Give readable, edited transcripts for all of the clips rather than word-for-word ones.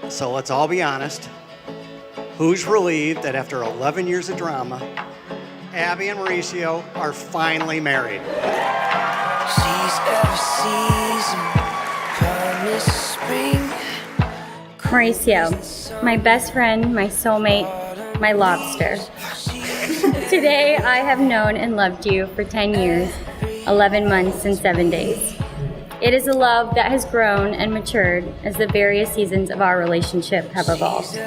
So let's all be honest. Who's relieved that after 11 years of drama, Abby and Mauricio are finally married? Mauricio, my best friend, my soulmate, my lobster. Today I have known and loved you for 10 years, 11 months and 7 days. It is a love that has grown and matured as the various seasons of our relationship have evolved.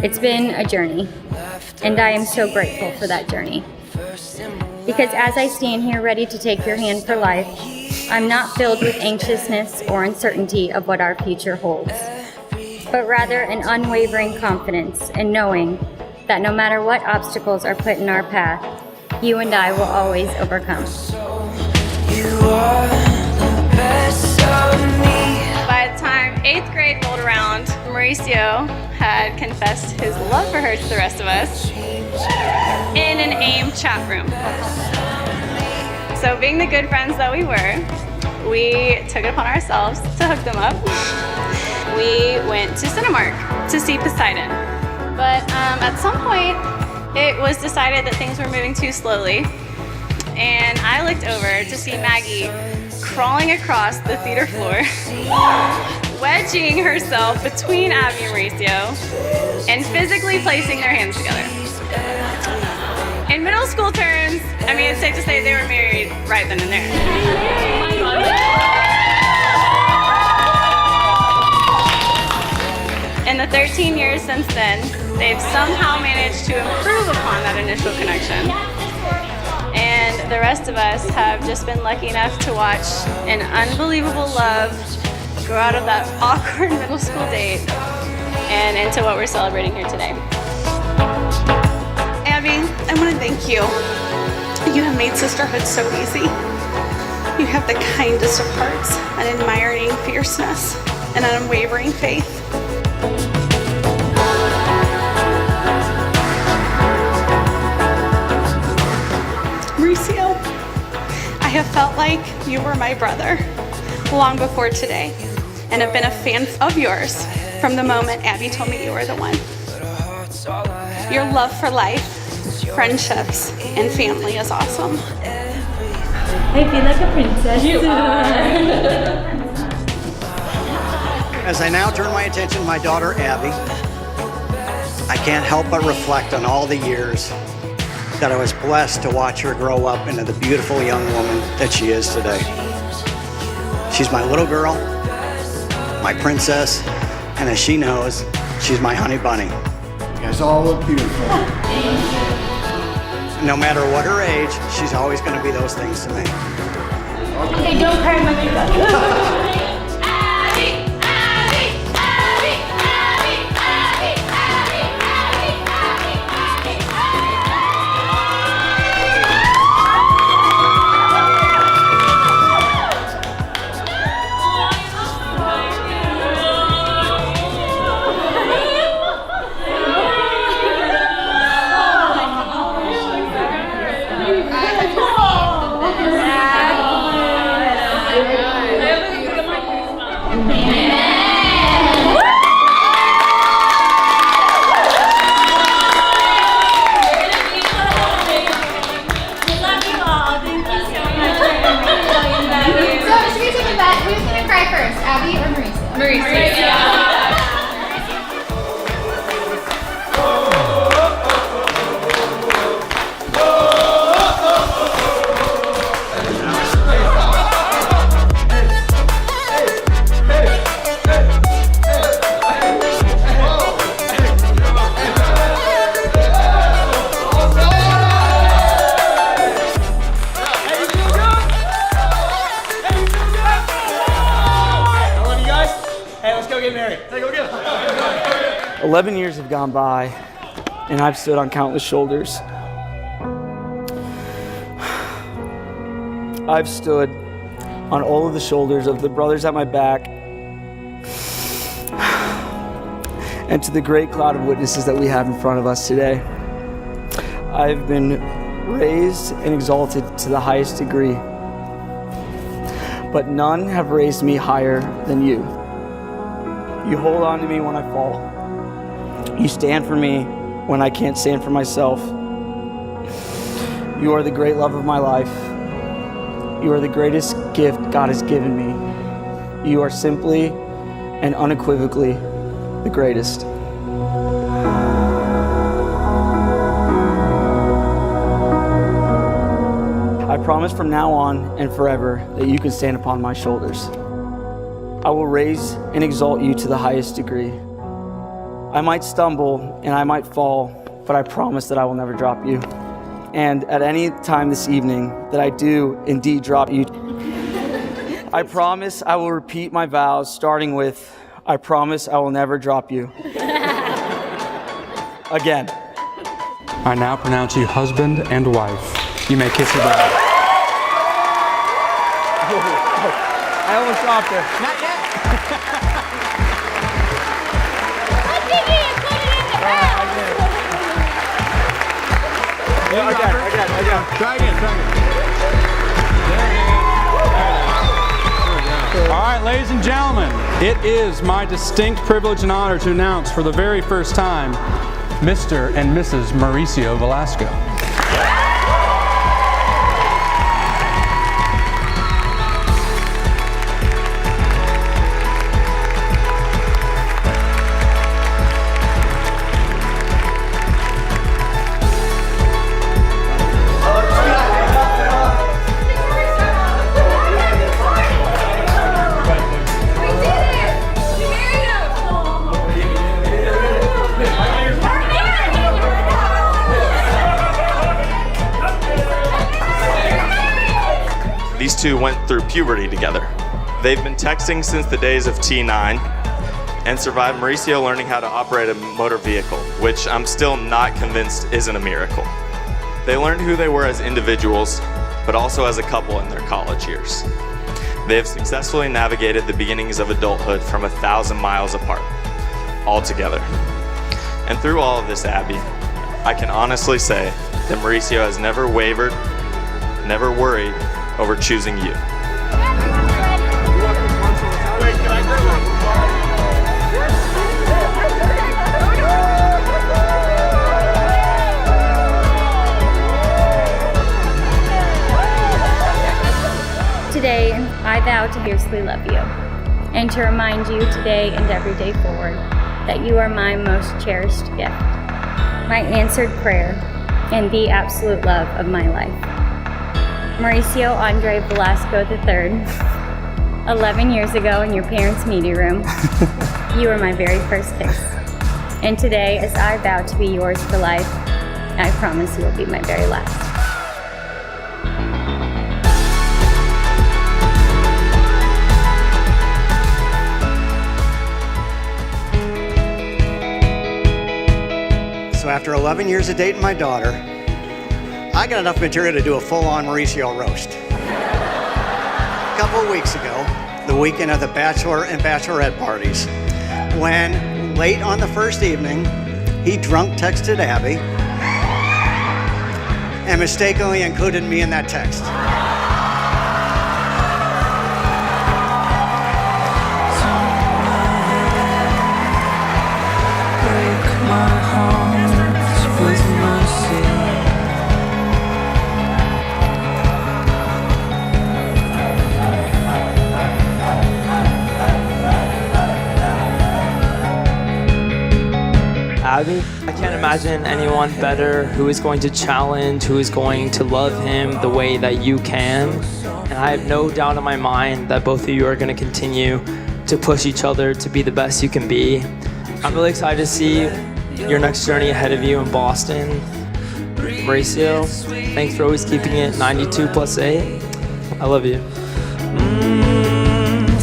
It's been a journey, and I am so grateful for that journey. Because as I stand here ready to take your hand for life, I'm not filled with anxiousness or uncertainty of what our future holds, but rather an unwavering confidence in knowing that no matter what obstacles are put in our path, you and I will always overcome. By the time 8th grade rolled around, Mauricio had confessed his love for her to the rest of us in an AIM chat room. So being the good friends that we were, we took it upon ourselves to hook them up. We went to Cinemark to see Poseidon. But at some point, it was decided that things were moving too slowly. And I looked over to see Maggie crawling across the theater floor, wedging herself between Abby and Mauricio, and physically placing their hands together. In middle school terms, I mean, it's safe to say they were married right then and there. In the 13 years since then, they've somehow managed to improve upon that initial connection. And the rest of us have just been lucky enough to watch an unbelievable love grow out of that awkward middle school date and into what we're celebrating here today. Abby, I want to thank you. You have made sisterhood so easy. You have the kindest of hearts, an admiring fierceness, and an unwavering faith. Mauricio, I have felt like you were my brother long before today, and have been a fan of yours from the moment Abby told me you were the one. Your love for life, friendships, and family is awesome. I feel like a princess. You are. As I now turn my attention to my daughter, Abby, I can't help but reflect on all the years that I was blessed to watch her grow up into the beautiful young woman that she is today. She's my little girl, my princess, and as she knows, she's my honey bunny. You guys all look beautiful. No matter what her age, she's always going to be those things to me. Okay, don't cry my makeup. Hey, let's go get married. Hey, go get it. 11 years have gone by, and I've stood on countless shoulders. I've stood on all of the shoulders of the brothers at my back and to the great cloud of witnesses that we have in front of us today. I've been raised and exalted to the highest degree, but none have raised me higher than you. You hold on to me when I fall. You stand for me when I can't stand for myself. You are the great love of my life. You are the greatest gift God has given me. You are simply and unequivocally the greatest. I promise from now on and forever that you can stand upon my shoulders. I will raise and exalt you to the highest degree. I might stumble and I might fall, but I promise that I will never drop you. And at any time this evening that I do indeed drop you, I promise I will repeat my vows, starting with, I promise I will never drop you. Again. I now pronounce you husband and wife. You may kiss your bride. I almost dropped her. Not yet. Again. Try again. All right, ladies and gentlemen, it is my distinct privilege and honor to announce for the very first time, Mr. and Mrs. Mauricio Velasco. These two went through puberty together. They've been texting since the days of T9 and survived Mauricio learning how to operate a motor vehicle, which I'm still not convinced isn't a miracle. They learned who they were as individuals, but also as a couple in their college years. They have successfully navigated the beginnings of adulthood from 1,000 miles apart, all together. And through all of this, Abby, I can honestly say that Mauricio has never wavered, never worried over choosing you. Today, I vow to fiercely love you, and to remind you today and every day forward that you are my most cherished gift, my answered prayer, and the absolute love of my life. Mauricio Andre Velasco III, 11 years ago in your parents' meeting room, you were my very first kiss. And today, as I vow to be yours for life, I promise you will be my very last. So after 11 years of dating my daughter, I got enough material to do a full-on Mauricio roast. A couple of weeks ago, the weekend of the bachelor and bachelorette parties, when late on the first evening, he drunk texted Abby and mistakenly included me in that text. Abby, I can't imagine anyone better who is going to challenge, who is going to love him the way that you can. And I have no doubt in my mind that both of you are going to continue to push each other to be the best you can be. I'm really excited to see your next journey ahead of you in Boston. Mauricio, thanks for always keeping it 92+8. I love you.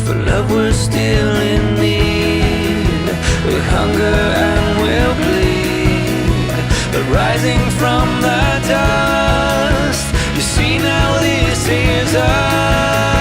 For love we're still in need, with hunger and we'll bleed, but rising from the dust, you see now this is us.